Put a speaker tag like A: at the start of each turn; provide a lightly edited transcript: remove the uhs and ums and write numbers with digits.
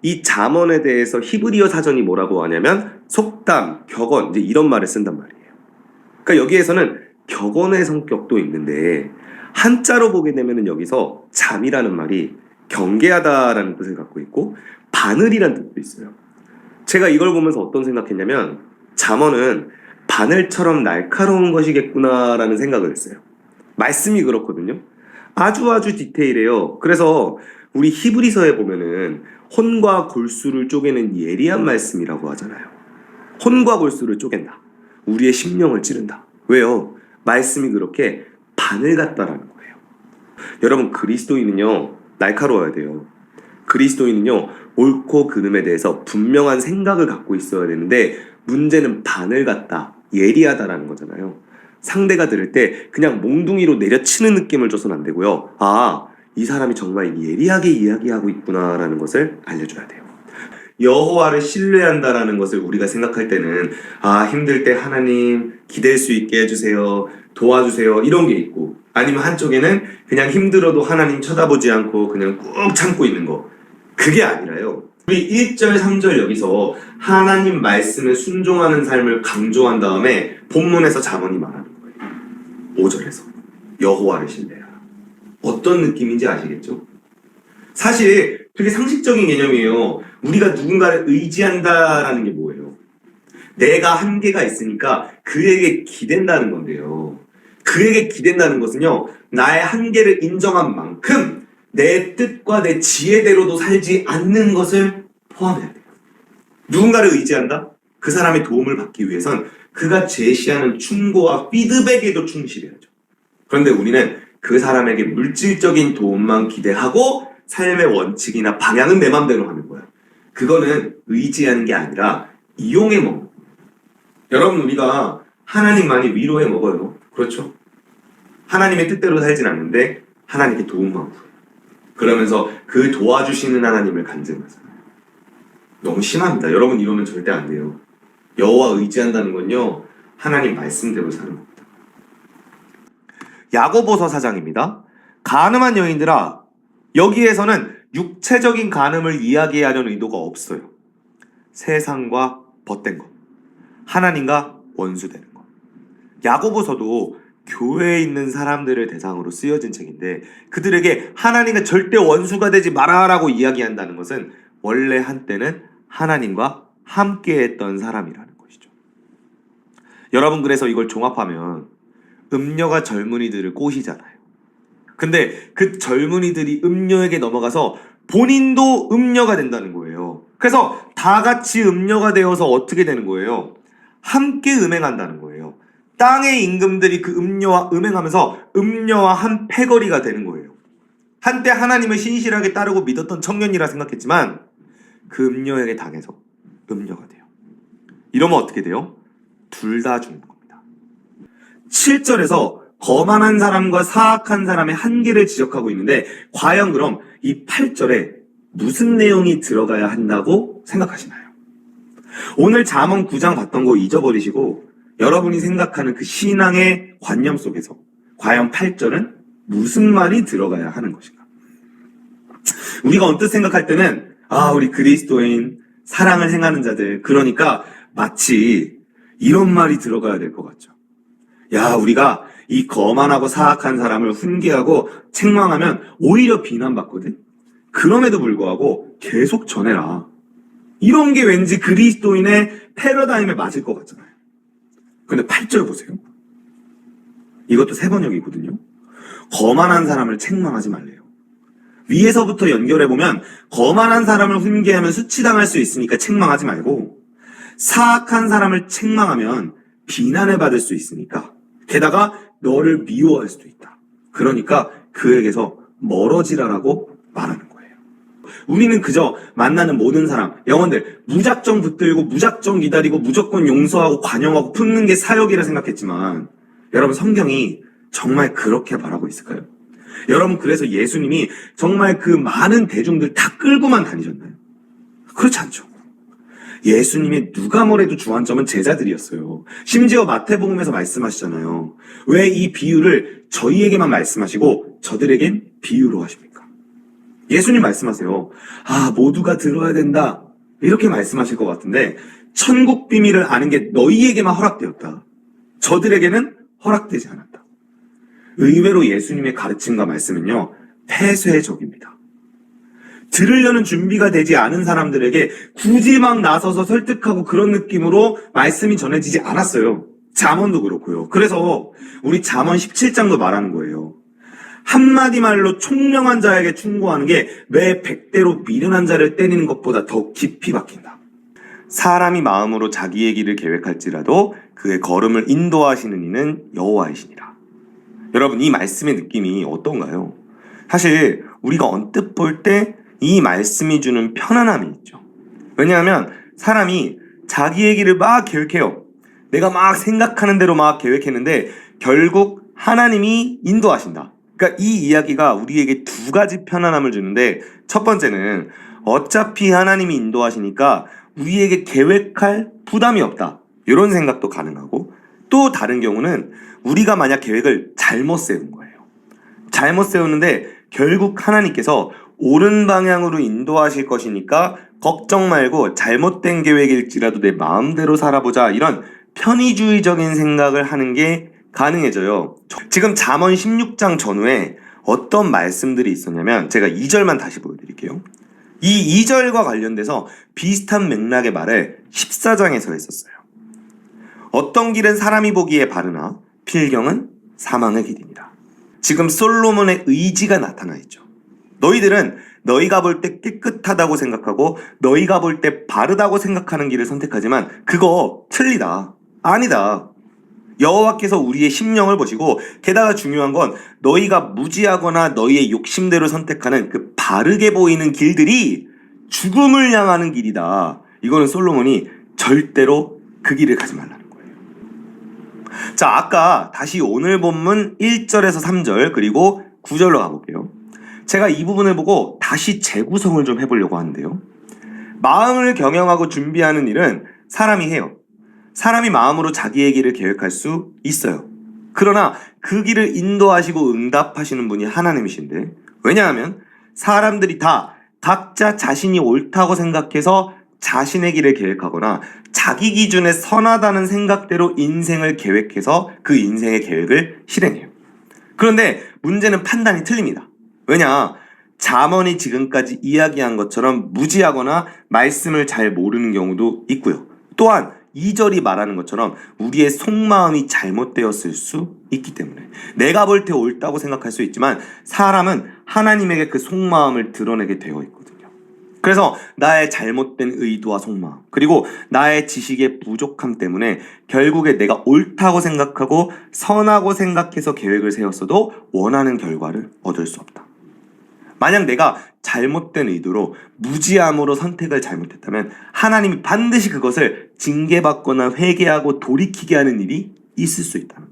A: 이 잠언에 대해서 히브리어 사전이 뭐라고 하냐면 속담, 격언 이제 이런 말을 쓴단 말이에요. 그러니까 여기에서는 격언의 성격도 있는데 한자로 보게 되면은 여기서 잠이라는 말이 경계하다라는 뜻을 갖고 있고 바늘이라는 뜻도 있어요. 제가 이걸 보면서 어떤 생각했냐면 잠언은 바늘처럼 날카로운 것이겠구나라는 생각을 했어요. 말씀이 그렇거든요. 아주 디테일해요. 그래서 우리 히브리서에 보면은 혼과 골수를 쪼개는 예리한 말씀이라고 하잖아요. 혼과 골수를 쪼갠다. 우리의 심령을 찌른다. 왜요? 말씀이 그렇게 바늘 같다라는 거예요. 여러분 그리스도인은요 날카로워야 돼요. 그리스도인은요 옳고 그름에 대해서 분명한 생각을 갖고 있어야 되는데 문제는 바늘 같다, 예리하다라는 거잖아요. 상대가 들을 때 그냥 몽둥이로 내려치는 느낌을 줘서는 안 되고요. 아, 이 사람이 정말 예리하게 이야기하고 있구나라는 것을 알려줘야 돼요. 여호와를 신뢰한다라는 것을 우리가 생각할 때는 아, 힘들 때 하나님 기댈 수 있게 해주세요, 도와주세요 이런 게 있고, 아니면 한쪽에는 그냥 힘들어도 하나님 쳐다보지 않고 그냥 꾹 참고 있는 거. 그게 아니라요. 우리 1절, 3절 여기서 하나님 말씀에 순종하는 삶을 강조한 다음에 본문에서 잠언이 말하는 거예요. 5절에서 여호와를 신뢰하라. 어떤 느낌인지 아시겠죠? 사실 되게 상식적인 개념이에요. 우리가 누군가를 의지한다라는 게 뭐예요? 내가 한계가 있으니까 그에게 기댄다는 건데요. 그에게 기댄다는 것은요, 나의 한계를 인정한 만큼 내 뜻과 내 지혜대로도 살지 않는 것을 포함해야 돼요. 누군가를 의지한다? 그 사람의 도움을 받기 위해선 그가 제시하는 충고와 피드백에도 충실해야죠. 그런데 우리는 그 사람에게 물질적인 도움만 기대하고 삶의 원칙이나 방향은 내 맘대로 하는 거야. 그거는 의지하는 게 아니라 이용해 먹는 거예요. 여러분 우리가 하나님만이 위로해 먹어요. 그렇죠? 하나님의 뜻대로 살진 않는데 하나님께 도움만 구해요. 그러면서 그 도와주시는 하나님을 간증하잖아요. 너무 심합니다. 여러분 이러면 절대 안 돼요. 여호와 의지한다는 건요, 하나님 말씀대로 사는 겁니다. 야고보서 4장입니다. 간음한 여인들아, 여기에서는 육체적인 간음을 이야기하려는 의도가 없어요. 세상과 벗된 것, 하나님과 원수되는 것. 야고보서도 교회에 있는 사람들을 대상으로 쓰여진 책인데 그들에게 하나님과 절대 원수가 되지 마라라고 이야기한다는 것은 원래 한때는 하나님과 함께했던 사람이라는 것이죠. 여러분 그래서 이걸 종합하면 음녀가 젊은이들을 꼬시잖아요. 근데 그 젊은이들이 음녀에게 넘어가서 본인도 음녀가 된다는 거예요. 그래서 다 같이 음녀가 되어서 어떻게 되는 거예요? 함께 음행한다는 거예요. 땅의 임금들이 그 음녀와 음행하면서 음녀와 한 패거리가 되는 거예요. 한때 하나님을 신실하게 따르고 믿었던 청년이라 생각했지만 그 음녀에게 당해서 음녀가 돼요. 이러면 어떻게 돼요? 둘 다 죽는 겁니다. 7절에서 거만한 사람과 사악한 사람의 한계를 지적하고 있는데 과연 그럼 이 8절에 무슨 내용이 들어가야 한다고 생각하시나요? 오늘 잠언 9장 봤던 거 잊어버리시고 여러분이 생각하는 그 신앙의 관념 속에서 과연 8절은 무슨 말이 들어가야 하는 것인가? 우리가 언뜻 생각할 때는 우리 그리스도인, 사랑을 행하는 자들, 그러니까 마치 이런 말이 들어가야 될 것 같죠. 야, 우리가 이 거만하고 사악한 사람을 훈계하고 책망하면 오히려 비난받거든. 그럼에도 불구하고 계속 전해라. 이런 게 왠지 그리스도인의 패러다임에 맞을 것 같잖아요. 근데 8절 보세요. 이것도 세 번역이거든요. 거만한 사람을 책망하지 말래요. 위에서부터 연결해보면 거만한 사람을 훈계하면 수치당할 수 있으니까 책망하지 말고, 사악한 사람을 책망하면 비난을 받을 수 있으니까, 게다가 너를 미워할 수도 있다. 그러니까 그에게서 멀어지라라고 말하는 거예요. 우리는 그저 만나는 모든 사람, 영혼들 무작정 붙들고 무작정 기다리고 무조건 용서하고 관용하고 품는 게 사역이라 생각했지만 여러분 성경이 정말 그렇게 말하고 있을까요? 여러분 그래서 예수님이 정말 그 많은 대중들 다 끌고만 다니셨나요? 그렇지 않죠. 예수님이 누가 뭐래도 주안점은 제자들이었어요. 심지어 마태복음에서 말씀하시잖아요. 왜 이 비유를 저희에게만 말씀하시고 저들에겐 비유로 하십니까? 예수님 말씀하세요. 모두가 들어야 된다. 이렇게 말씀하실 것 같은데 천국 비밀을 아는 게 너희에게만 허락되었다. 저들에게는 허락되지 않았다. 의외로 예수님의 가르침과 말씀은요, 폐쇄적입니다. 들으려는 준비가 되지 않은 사람들에게 굳이 막 나서서 설득하고 그런 느낌으로 말씀이 전해지지 않았어요. 잠언도 그렇고요. 그래서 우리 잠언 17장도 말하는 거예요. 한마디 말로 총명한 자에게 충고하는 게 매 100대로 미련한 자를 때리는 것보다 더 깊이 박힌다. 사람이 마음으로 자기의 길을 계획할지라도 그의 걸음을 인도하시는 이는 여호와이시니라. 여러분, 이 말씀의 느낌이 어떤가요? 사실 우리가 언뜻 볼 때 이 말씀이 주는 편안함이 있죠. 왜냐하면 사람이 자기의 길을 막 계획해요. 내가 막 생각하는 대로 막 계획했는데 결국 하나님이 인도하신다. 그러니까 이 이야기가 우리에게 두 가지 편안함을 주는데, 첫 번째는 어차피 하나님이 인도하시니까 우리에게 계획할 부담이 없다. 이런 생각도 가능하고, 또 다른 경우는 우리가 만약 계획을 잘못 세운 거예요. 잘못 세우는데 결국 하나님께서 옳은 방향으로 인도하실 것이니까 걱정 말고 잘못된 계획일지라도 내 마음대로 살아보자, 이런 편의주의적인 생각을 하는 게 가능해져요. 지금 잠언 16장 전후에 어떤 말씀들이 있었냐면 제가 2절만 다시 보여드릴게요. 이 2절과 관련돼서 비슷한 맥락의 말을 14장에서 했었어요. 어떤 길은 사람이 보기에 바르나 필경은 사망의 길이니라. 지금 솔로몬의 의지가 나타나 있죠. 너희들은 너희가 볼 때 깨끗하다고 생각하고 너희가 볼 때 바르다고 생각하는 길을 선택하지만 그거 틀리다. 아니다. 여호와께서 우리의 심령을 보시고, 게다가 중요한 건 너희가 무지하거나 너희의 욕심대로 선택하는 그 바르게 보이는 길들이 죽음을 향하는 길이다. 이거는 솔로몬이 절대로 그 길을 가지 말라는 거예요. 자, 아까 다시 오늘 본문 1절에서 3절 그리고 9절로 가볼게요. 제가 이 부분을 보고 다시 재구성을 좀 해보려고 하는데요. 마음을 경영하고 준비하는 일은 사람이 해요. 사람이 마음으로 자기의 길을 계획할 수 있어요. 그러나 그 길을 인도하시고 응답하시는 분이 하나님이신데, 왜냐하면 사람들이 다 각자 자신이 옳다고 생각해서 자신의 길을 계획하거나 자기 기준에 선하다는 생각대로 인생을 계획해서 그 인생의 계획을 실행해요. 그런데 문제는 판단이 틀립니다. 왜냐? 잠언이 지금까지 이야기한 것처럼 무지하거나 말씀을 잘 모르는 경우도 있고요. 또한 2절이 말하는 것처럼 우리의 속마음이 잘못되었을 수 있기 때문에, 내가 볼 때 옳다고 생각할 수 있지만 사람은 하나님에게 그 속마음을 드러내게 되어 있거든요. 그래서 나의 잘못된 의도와 속마음, 그리고 나의 지식의 부족함 때문에 결국에 내가 옳다고 생각하고 선하고 생각해서 계획을 세웠어도 원하는 결과를 얻을 수 없다. 만약 내가 잘못된 의도로 무지함으로 선택을 잘못했다면 하나님이 반드시 그것을 징계받거나 회개하고 돌이키게 하는 일이 있을 수 있다는 거예요.